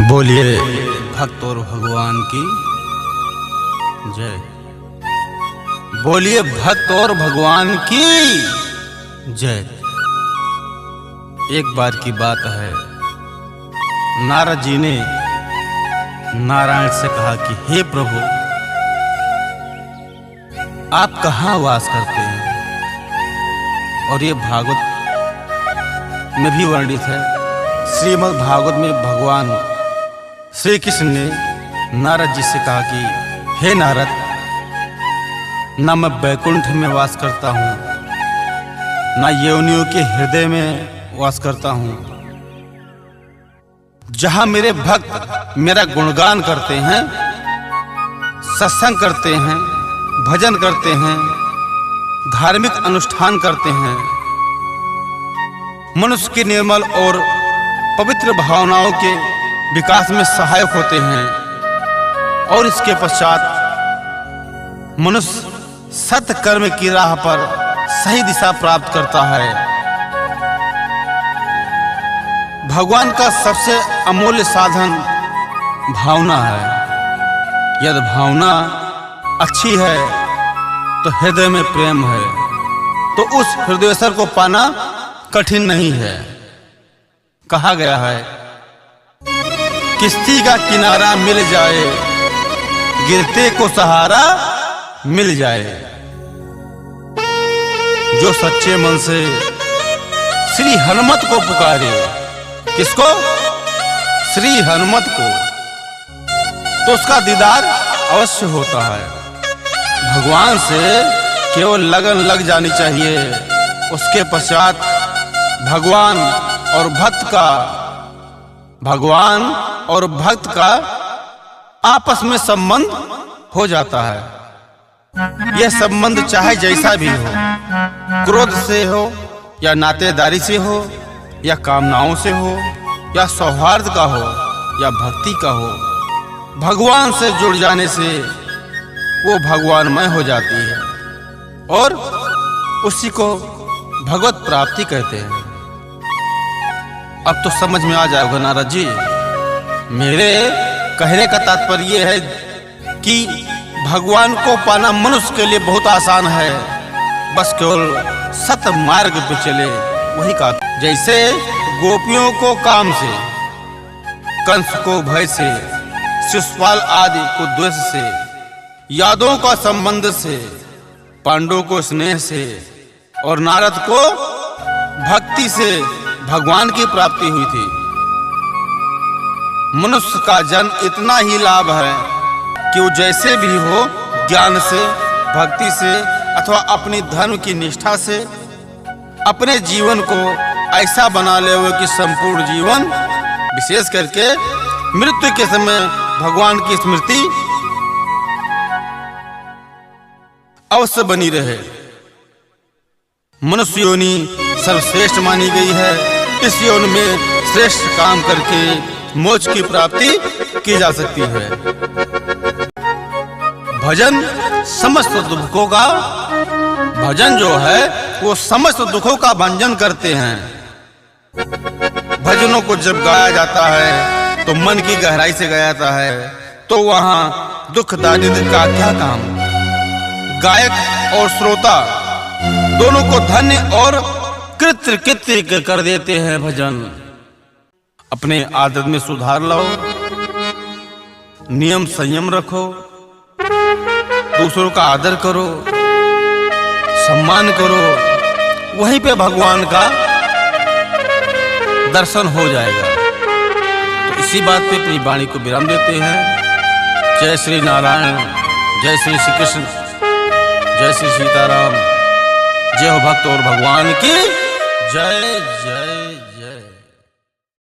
बोलिए भक्त और भगवान की जय। बोलिए भक्त और भगवान की जय। एक बार की बात है, नारद जी ने नारायण से कहा कि हे प्रभु, आप कहाँ वास करते हैं? और ये भागवत में भी वर्णित है। श्रीमद् भागवत में भगवान श्री कृष्ण ने नारद जी से कहा कि हे नारद, ना मैं बैकुंठ में वास करता हूँ, ना योनियों के हृदय में वास करता हूँ। जहाँ मेरे भक्त मेरा गुणगान करते हैं, सत्संग करते हैं, भजन करते हैं, धार्मिक अनुष्ठान करते हैं, मनुष्य की निर्मल और पवित्र भावनाओं के विकास में सहायक होते हैं, और इसके पश्चात मनुष्य सत्य कर्म की राह पर सही दिशा प्राप्त करता है। भगवान का सबसे अमूल्य साधन भावना है। यदि भावना अच्छी है तो हृदय में प्रेम है, तो उस हृदयेश्वर को पाना कठिन नहीं है। कहा गया है, किश्ती का किनारा मिल जाए, गिरते को सहारा मिल जाए। जो सच्चे मन से श्री हनुमत को पुकारे, किसको? श्री हनुमत को, तो उसका दीदार अवश्य होता है। भगवान से केवल लगन लग जानी चाहिए। उसके पश्चात भगवान और भक्त का आपस में संबंध हो जाता है। यह संबंध चाहे जैसा भी हो, क्रोध से हो या नातेदारी से हो या कामनाओं से हो या सौहार्द का हो या भक्ति का हो, भगवान से जुड़ जाने से वो भगवानमय हो जाती है, और उसी को भगवत प्राप्ति कहते हैं। अब तो समझ में आ जाएगा नारद जी, मेरे कहने का तात्पर्य है कि भगवान को पाना मनुष्य के लिए बहुत आसान है। बस केवल सत्य मार्ग पे चले, वही का। जैसे गोपियों को काम से, कंस को भय से, शिशुपाल आदि को द्वेष से, यादों का संबंध से, पांडवों को स्नेह से, और नारद को भक्ति से भगवान की प्राप्ति हुई थी। मनुष्य का जन्म इतना ही लाभ है कि वो जैसे भी हो, ज्ञान से, भक्ति से अथवा अपनी धर्म की निष्ठा से अपने जीवन को ऐसा बना ले कि संपूर्ण जीवन, विशेष करके मृत्यु के समय, भगवान की स्मृति अवश्य बनी रहे। मनुष्य योनि सर्वश्रेष्ठ मानी गई है। इस योनि में श्रेष्ठ काम करके मोक्ष की प्राप्ति की जा सकती है। भजन समस्त दुखों का, भजन जो है वो समस्त दुखों का भंजन करते हैं। भजनों को जब गाया जाता है तो मन की गहराई से गाया जाता है, तो वहां दुख दारिद्र्य का क्या काम। गायक और श्रोता दोनों को धन्य और कृत्य कर देते हैं भजन। अपने आदत में सुधार लाओ, नियम संयम रखो, दूसरों का आदर करो, सम्मान करो, वहीं पे भगवान का दर्शन हो जाएगा। तो इसी बात पे अपनी वाणी को विराम देते हैं। जय श्री नारायण, जय श्री कृष्ण, जय श्री सीताराम, जय हो भक्त और भगवान की जय जय।